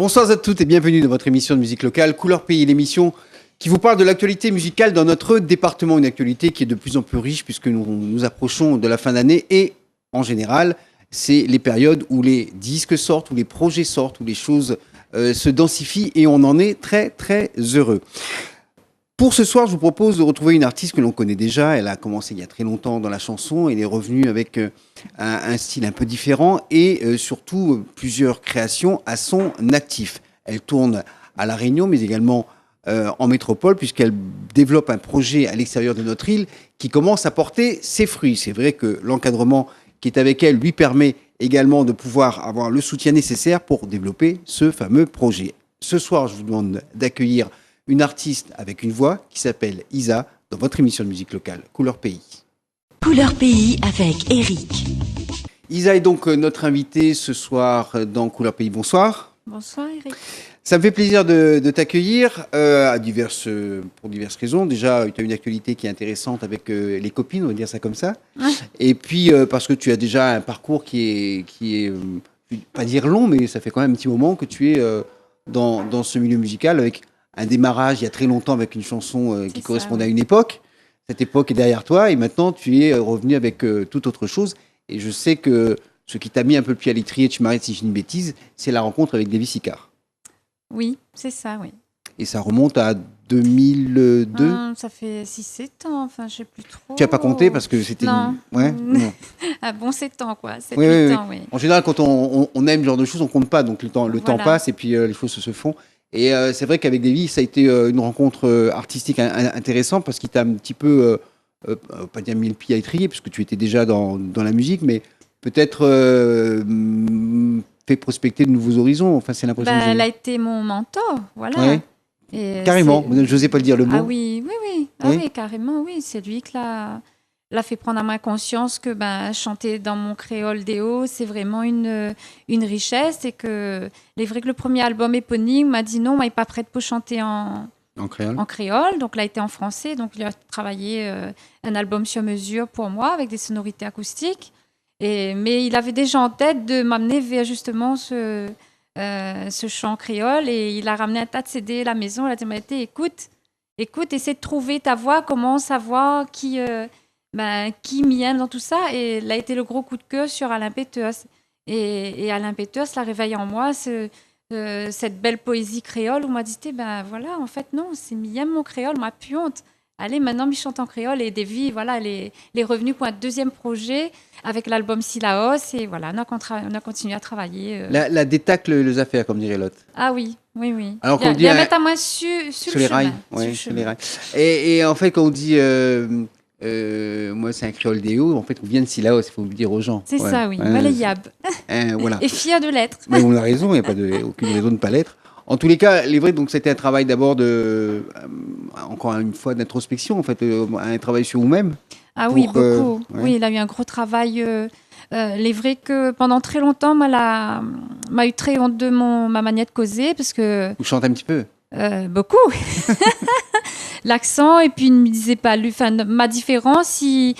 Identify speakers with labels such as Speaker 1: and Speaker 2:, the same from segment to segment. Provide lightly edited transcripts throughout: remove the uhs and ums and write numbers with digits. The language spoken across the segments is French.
Speaker 1: Bonsoir à toutes et bienvenue dans votre émission de musique locale, Couleur Pays, l'émission qui vous parle de l'actualité musicale dans notre département, une actualité qui est de plus en plus riche puisque nous nous approchons de la fin d'année et en général, c'est les périodes où les disques sortent, où les projets sortent, où les choses se densifient et on en est très très heureux. Pour ce soir, je vous propose de retrouver une artiste que l'on connaît déjà. Elle a commencé il y a très longtemps dans la chanson. Elle est revenue avec un style un peu différent et surtout plusieurs créations à son actif. Elle tourne à La Réunion, mais également en métropole, puisqu'elle développe un projet à l'extérieur de notre île qui commence à porter ses fruits. C'est vrai que l'encadrement qui est avec elle lui permet également de pouvoir avoir le soutien nécessaire pour développer ce fameux projet. Ce soir, je vous demande d'accueillir une artiste avec une voix qui s'appelle Isa dans votre émission de musique locale, Couleur Pays.
Speaker 2: Couleur Pays avec Eric.
Speaker 1: Isa est donc notre invitée ce soir dans Couleur Pays. Bonsoir.
Speaker 3: Bonsoir Eric.
Speaker 1: Ça me fait plaisir de t'accueillir pour diverses raisons. Déjà, tu as une actualité qui est intéressante avec les copines, on va dire ça comme ça.
Speaker 3: Ouais.
Speaker 1: Et puis, parce que tu as déjà un parcours qui est pas dire long, mais ça fait quand même un petit moment que tu es dans ce milieu musical avec un démarrage il y a très longtemps avec une chanson qui correspondait à une époque. Cette époque est derrière toi et maintenant tu es revenu avec toute autre chose. Et je sais que ce qui t'a mis un peu le pied à l'étrier, tu m'arrêtes si je dis une bêtise, c'est la rencontre avec Davy Sicard.
Speaker 3: Oui, c'est ça, oui.
Speaker 1: Et ça remonte à 2002.
Speaker 3: Ça fait 6-7 ans, enfin je sais plus trop.
Speaker 1: Tu n'as pas compté parce que c'était...
Speaker 3: Non.
Speaker 1: Ouais, non.
Speaker 3: Ah bon, 7 ans quoi, 7-8
Speaker 1: Oui.
Speaker 3: ans, oui.
Speaker 1: En général, quand on aime ce genre de choses, on compte pas. Donc le temps
Speaker 3: Voilà.
Speaker 1: passe et puis les choses se font. Et c'est vrai qu'avec Davy, ça a été une rencontre artistique intéressante parce qu'il t'a un petit peu, pas dire mis le pied à l'étrier, parce que tu étais déjà dans la musique, mais peut-être fait prospecter de nouveaux horizons. Enfin, c'est l'impression que j'ai.
Speaker 3: Elle a été mon mentor, voilà.
Speaker 1: Ouais.
Speaker 3: Et
Speaker 1: Carrément, je n'osais pas le dire le mot.
Speaker 3: Ah oui. Oui, carrément, oui. C'est lui qui l'a fait prendre à ma conscience que chanter dans mon créole déo, c'est vraiment une richesse et que il est vrai que le premier album éponyme m'a dit non, moi, il n'est pas prête pour chanter en créole. Donc, il a été en français. Donc, il a travaillé un album sur mesure pour moi avec des sonorités acoustiques. Mais il avait déjà en tête de m'amener vers justement ce chant créole et il a ramené un tas de CD à la maison. Il a dit, écoute, essaie de trouver ta voix, comment savoir qui m'y aime dans tout ça. Et il a été le gros coup de cœur sur Alain Peters. Et Alain Peters l'a réveillé en moi cette belle poésie créole où on m'a dit, voilà, en fait, non, c'est m'y aime mon créole, ma puante. Allez, maintenant, je chante en créole et Davy, voilà, elle est revenue pour un deuxième projet avec l'album Silaos et voilà, on a continué à travailler.
Speaker 1: La détaque les affaires, comme dirait l'autre.
Speaker 3: Ah oui.
Speaker 1: Alors qu'on dit
Speaker 3: il y a mettre à moi sur
Speaker 1: les rails. Ouais, sur les rails. Et en fait, quand on dit moi, c'est un créole déo, en fait, on vient de Silaos, il faut le dire aux gens.
Speaker 3: C'est ça, oui, malléable.
Speaker 1: Voilà.
Speaker 3: Et fier de l'être.
Speaker 1: Mais on a raison, il n'y a aucune raison de ne pas l'être. En tous les cas, il est vrai, donc c'était un travail d'abord encore une fois, d'introspection, en fait, un travail sur vous-même.
Speaker 3: Ah oui, beaucoup. Oui, il a eu un gros travail. Il est vrai que pendant très longtemps, m'a eu très honte de ma manière de causer parce que.
Speaker 1: Vous chantez un petit peu.
Speaker 3: Beaucoup. L'accent, et puis il ne me disait pas ma différence. Il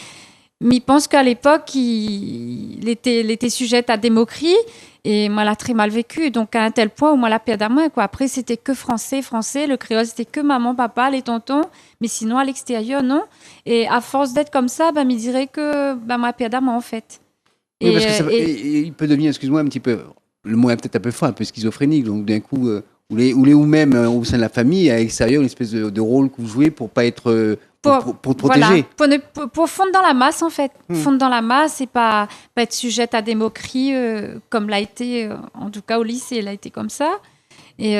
Speaker 3: pense qu'à l'époque, il était sujette à des moqueries. Et moi, l'a très mal vécu. Donc, à un tel point où moi, la perdre à moi, quoi. Après, c'était que français. Le créole, c'était que maman, papa, les tontons. Mais sinon, à l'extérieur, non. Et à force d'être comme ça, il dirait que moi, perdre à moi, en fait.
Speaker 1: Oui, parce que il peut devenir, excuse-moi, un petit peu, le mot est peut-être un peu fort, un peu schizophrénique. Donc, d'un coup, ou même au sein de la famille, à l'extérieur, une espèce de rôle que vous jouez pour pas être... Pour te protéger.
Speaker 3: Voilà, pour fondre dans la masse, en fait. Fondre dans la masse et pas être sujette à des moqueries comme l'a été, en tout cas au lycée, elle a été comme ça. Et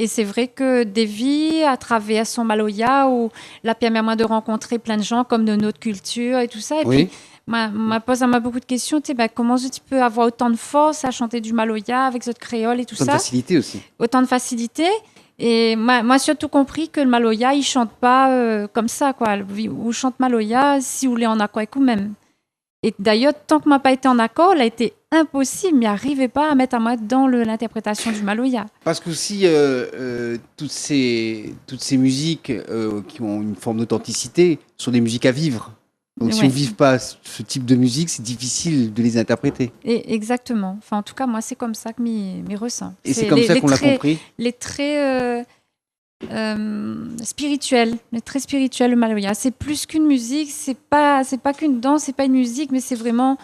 Speaker 3: c'est vrai que Davy, à travers son Maloya, où l'a permis à moi de rencontrer plein de gens comme de notre culture et tout ça. Et puis, m'a posé beaucoup de questions. Comment tu peux avoir autant de force à chanter du Maloya avec votre créole et tout ça.
Speaker 1: Autant de facilité aussi.
Speaker 3: Autant de facilité. Et moi, surtout compris que le Maloya, il chante pas comme ça, quoi. Ou chante Maloya si vous voulez en accord avec vous-même. Et d'ailleurs, tant que m'a pas été en accord, il a été impossible, mais n'arrivait pas à mettre à moi dans l'interprétation du Maloya.
Speaker 1: Parce que aussi, toutes ces musiques qui ont une forme d'authenticité sont des musiques à vivre. Donc si on ne vive pas ce type de musique, c'est difficile de les interpréter.
Speaker 3: Et exactement. Enfin, en tout cas, moi, c'est comme ça que m'y ressent.
Speaker 1: Et c'est comme ça qu'on l'a compris.
Speaker 3: Les traits spirituels, le Maloya. C'est plus qu'une musique, c'est pas qu'une danse, c'est pas une musique, mais c'est vraiment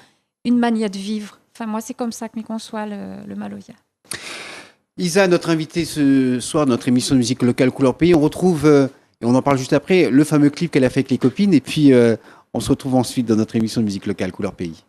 Speaker 3: une manière de vivre. Enfin, moi, c'est comme ça que m'y conçoit le Maloya.
Speaker 1: Isa, notre invitée ce soir, notre émission de musique locale Couleur Pays, on retrouve, et on en parle juste après, le fameux clip qu'elle a fait avec les copines, et puis on se retrouve ensuite dans notre émission de musique locale Couleur Pays.